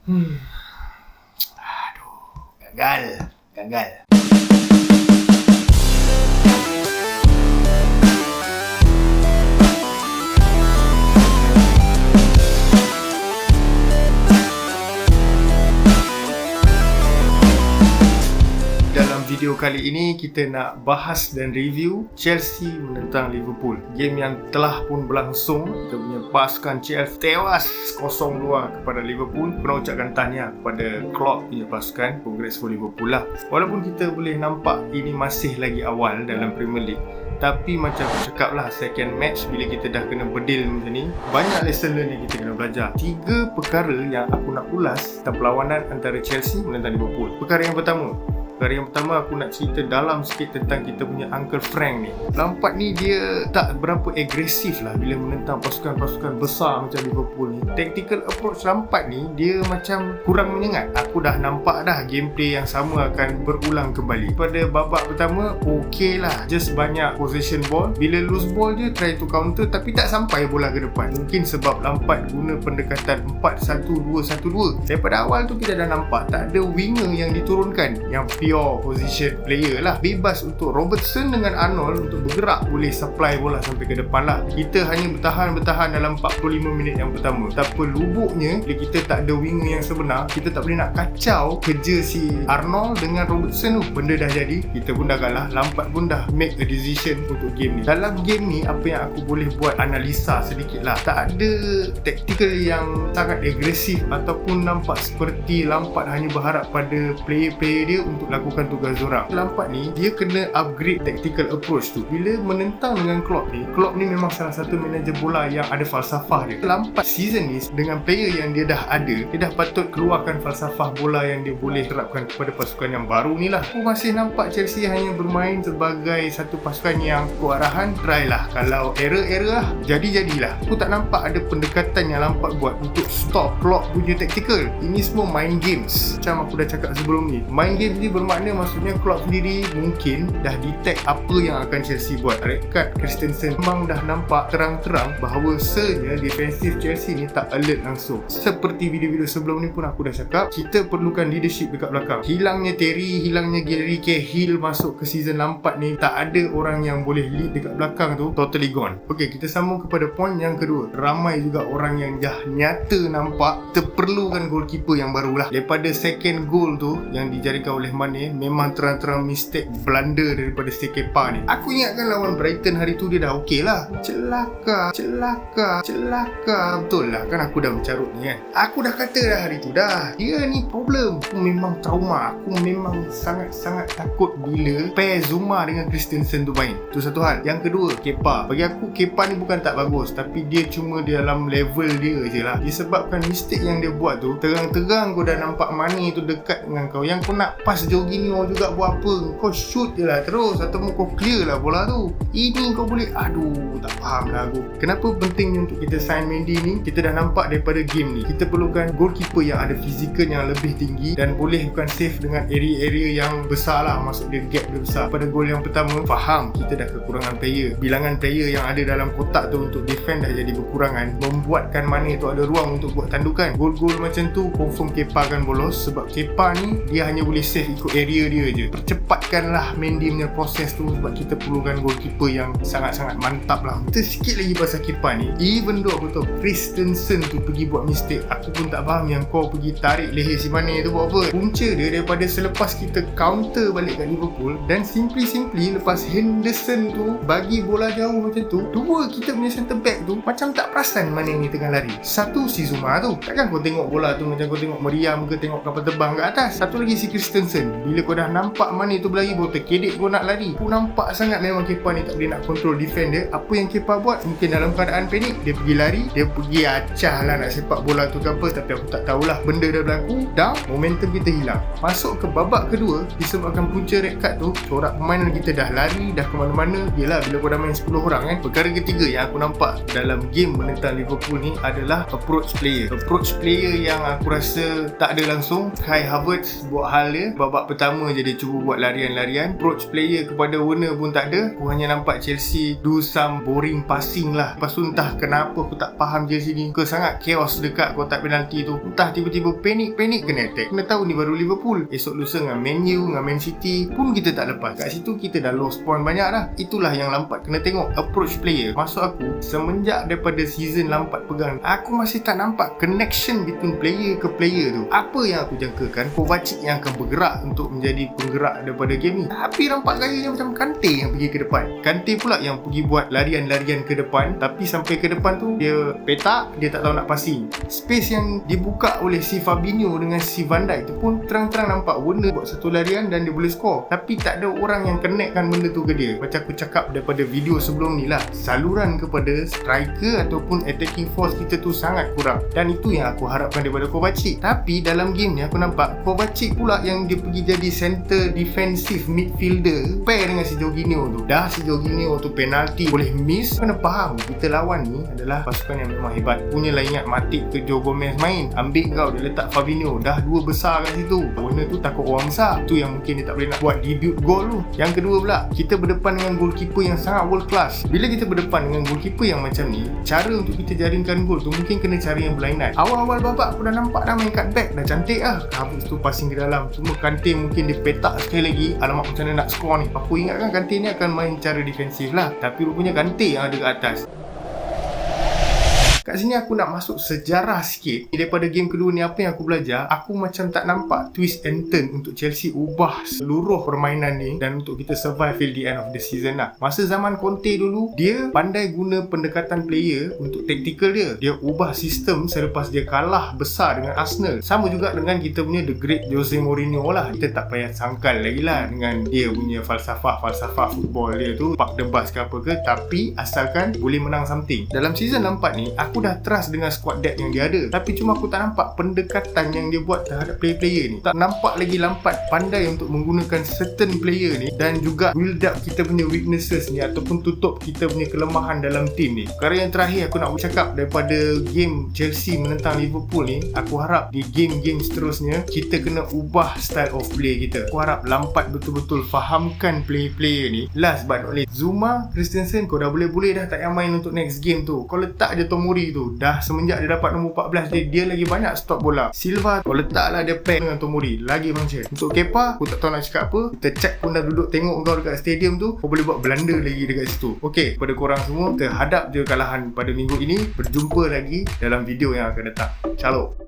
Aduh, gagal. Dalam video kali ini kita nak bahas dan review Chelsea menentang Liverpool. Game yang telah pun berlangsung. Kita punya pasukan Chelsea tewas 0-2 kepada Liverpool. Aku nak ucapkan tahniah kepada Klopp punya pasukan. Congrats for Liverpool lah. Walaupun kita boleh nampak ini masih lagi awal dalam Premier League, tapi macam aku cakap lah, second match bila kita dah kena berdil macam ni, banyak lesson learn yang kita kena belajar. 3 perkara yang aku nak ulas tentang perlawanan antara Chelsea menentang Liverpool. Perkara yang pertama aku nak cerita dalam sikit tentang kita punya Uncle Frank ni. Lampard ni dia tak berapa agresif lah bila menentang pasukan-pasukan besar macam Liverpool ni. Tactical approach Lampard ni dia macam kurang menyengat. Aku dah nampak dah gameplay yang sama akan berulang kembali. Pada babak pertama okey lah, just banyak possession ball. Bila lose ball dia try to counter tapi tak sampai bola ke depan. Mungkin sebab Lampard guna pendekatan 4-1-2-1-2. Daripada awal tu kita dah nampak tak ada winger yang diturunkan, yang pure position player lah. Bebas untuk Robertson dengan Arnold untuk bergerak, boleh supply bola sampai ke depan lah. Kita hanya bertahan dalam 45 minit yang pertama. Betapa lubuknya bila kita tak ada winger yang sebenar, kita tak boleh nak kacau kerja si Arnold dengan Robertson tu. Benda dah jadi, kita pun dah kalah. Lampard pun dah make a decision untuk game ni. Dalam game ni apa yang aku boleh buat analisa sedikit lah, tak ada tactical yang sangat agresif ataupun nampak seperti Lampard hanya berharap pada player-player dia untuk lakukan tugas dorang. Lampard ni dia kena upgrade tactical approach tu. Bila menentang dengan Klopp ni memang salah satu manager bola yang ada falsafah dia. Lampard season ni dengan player yang dia dah ada, dia dah patut keluarkan falsafah bola yang dia boleh terapkan kepada pasukan yang baru ni lah. Aku masih nampak Chelsea hanya bermain sebagai satu pasukan yang ikut arahan, try lah. Kalau error lah, jadilah. Aku tak nampak ada pendekatan yang Lampard buat untuk stop Klopp punya tactical. Ini semua mind games. Macam aku dah cakap sebelum ni, mind games ni bermakna maksudnya Klopp sendiri mungkin dah detect apa yang akan Chelsea buat. Red card Christensen memang dah nampak terang-terang bahawasanya defensif Chelsea ni tak alert langsung. Seperti video-video sebelum ni pun aku dah cakap, kita perlukan leadership dekat belakang. Hilangnya Terry, hilangnya Gary Cahill masuk ke season Lampard ni, tak ada orang yang boleh lead dekat belakang tu, totally gone. Okey, kita sambung kepada poin yang kedua. Ramai juga orang yang dah nyata nampak terperlukan goalkeeper yang barulah. Daripada second goal tu yang dijadikan oleh Mane, memang terang-terang mistake blunder daripada Kepa ni. Aku ingatkan lawan Brighton hari tu dia dah okey lah. Celaka. Betul lah kan, aku dah mencarut ni kan. Aku dah kata dah hari tu dah, dia ni problem. Aku memang trauma. Aku memang sangat-sangat takut bila pair Zuma dengan Christensen tu main. Tu satu hal. Yang kedua, Kepa. Bagi aku Kepa ni bukan tak bagus, tapi dia cuma di dalam level dia je lah. Disebabkan mistake yang dia buat tu, terang-terang kau dah nampak Mane tu dekat dengan kau, yang kau nak pass Jorginho juga buat apa? Kau shoot je lah terus, atau kau clear lah bola tu. Ini kau boleh, tak faham lah aku. Kenapa pentingnya untuk kita sign Mendy ni? Kita dah nampak daripada game ni, kita perlukan goalkeeper yang ada fizikal yang lebih tinggi dan boleh bukan save dengan area-area yang besar lah. Maksud dia gap dia besar. Pada gol yang pertama, faham kita dah kekurangan player. Bilangan player yang ada dalam kotak tu untuk defend dah jadi berkurangan, membuatkan Mane tu ada ruang untuk buat tandukan. Gol-gol macam tu confirm Kepa akan bolos, sebab Kepa ni dia hanya boleh save ikut area dia je. Percepatkanlah Mendy punya proses tu, sebab kita perlukan goalkeeper yang sangat-sangat mantap lah. Kita sikit lagi pasal Kepa ni, even though aku tahu Christensen tu pergi buat mistake, aku pun tak faham yang kau pergi tarik leher si Mane tu buat apa. Punca dia daripada selepas kita counter balik kat Liverpool, dan simply lepas Henderson tu bagi bola jauh macam tu, dua kita punya centre back tu macam tak perasan Mane ni tengah lari. Satu si Zuma tu, takkan kau tengok bola tu macam kau tengok meriam ke tengok kapal terbang kat atas. Satu lagi si Christensen, bila kau dah nampak Mane tu berlari, baru terkedek kau nak lari. Aku nampak sangat memang Kepa ni tak boleh nak control defend dia. Apa yang Kepa buat, mungkin dalam keadaan panik, dia pergi lari, dia pergi acah lah nak sepak bola tu ke apa, tapi aku tak tahulah. Benda dah berlaku, down, momentum kita hilang. Masuk ke babak kedua, disebabkan punca red card tu, corak permainan kita dah lari, dah ke mana-mana. Yelah, bila kau dah main 10 orang kan. Perkara ketiga yang aku nampak dalam game menentang Liverpool ni adalah approach player yang aku rasa tak ada langsung. Kai Havertz buat hal dia babak pertama je dia cuba buat larian-larian, approach player kepada Werner pun tak ada. Aku hanya nampak Chelsea do some boring passing lah. Lepas tu entah kenapa aku tak faham Chelsea ni ke sangat chaos dekat kotak penalti tu. Entah tiba-tiba panik kena attack. Kena tahu ni baru Liverpool. Esok lusa dengan Man U, dengan Man City pun kita tak lepas. Kat situ kita dah lost point banyak dah. Itulah yang Lampard kena tengok, approach player. Maksud aku, semenjak daripada season Lampard pegang, aku masih tak nampak connection between player ke player tu. Apa yang aku jangkakan Kovacic yang akan bergerak untuk menjadi penggerak daripada game ni, tapi nampak gayanya macam Kante yang pergi ke depan. Kante pula yang pergi buat larian-larian ke depan, tapi sampai ke depan tu dia petak, dia tak tahu nak passing. Space yang dibuka oleh si Fabinho dengan si Van Dijk tu pun terang-terang nampak Werner buat satu larian dan dia boleh score, tapi tak ada orang yang connectkan benda tu ke dia. Macam aku cakap daripada video sebelum ni lah, saluran kepada striker ataupun attacking force kita tu sangat kurang, dan itu yang aku harapkan daripada Kovacic. Tapi dalam game ni aku nampak Kovacic pula yang dia pergi jadi center defensive midfielder pair dengan si Jorginho tu. Dah si Jorginho tu penalti boleh miss. Kena faham kita lawan ni adalah pasukan yang memang hebat. Punyalah ingat Matip ke Joe Gomez main, ambil kau dia letak Fabinho, dah dua besar kat situ. Werner tu takut orang besar, tu yang mungkin dia tak boleh nak buat debut goal tu. Yang kedua pula, kita berdepan dengan goalkeeper yang sangat world class. Bila kita berdepan dengan goalkeeper yang macam ni, cara untuk kita jaringkan gol tu mungkin kena cari yang berlainan. Awal-awal babak aku dah nampak dah main cut back, dah cantik lah. Habis tu passing ke dalam, cuma Kante mungkin dia petak sekali lagi. Alamak, macam mana nak score ni. Aku ingatkan Kante ni akan main cara defensif lah, tapi rupanya Kante yang ada kat atas. Kat sini aku nak masuk sejarah sikit. Daripada game kedua ni, apa yang aku belajar, aku macam tak nampak twist and turn untuk Chelsea ubah seluruh permainan ni dan untuk kita survive till the end of the season lah. Masa zaman Conte dulu, dia pandai guna pendekatan player untuk tactical dia. Dia ubah sistem selepas dia kalah besar dengan Arsenal. Sama juga dengan kita punya the great Jose Mourinho lah. Kita tak payah sangkal lagi lah dengan dia punya falsafah football dia tu, park the bus ke apa ke, tapi asalkan boleh menang something. Dalam season 4 ni, aku dah trust dengan squad depth yang dia ada, tapi cuma aku tak nampak pendekatan yang dia buat terhadap player-player ni. Tak nampak lagi Lampard pandai untuk menggunakan certain player ni dan juga build up kita punya weaknesses ni ataupun tutup kita punya kelemahan dalam team ni. Perkara yang terakhir aku nak cakap daripada game Chelsea menentang Liverpool ni, aku harap di game-game seterusnya kita kena ubah style of play kita. Aku harap Lampard betul-betul fahamkan player-player ni. Last but not least, Zuma, Christensen, kau dah boleh dah tak payah main untuk next game tu. Kau letak je Tomori tu. Dah semenjak dia dapat nombor 14 dia lagi banyak stop bola. Silva kau letaklah dia pair dengan Tomori, lagi function. Untuk Kepa aku tak tahu nak cakap apa. Kita chat pun dah duduk tengok kau dekat stadium tu, kau boleh buat belanda lagi dekat situ. Okey, kepada korang semua, kita hadap je kalahan pada minggu ini. Berjumpa lagi dalam video yang akan datang. Shalom.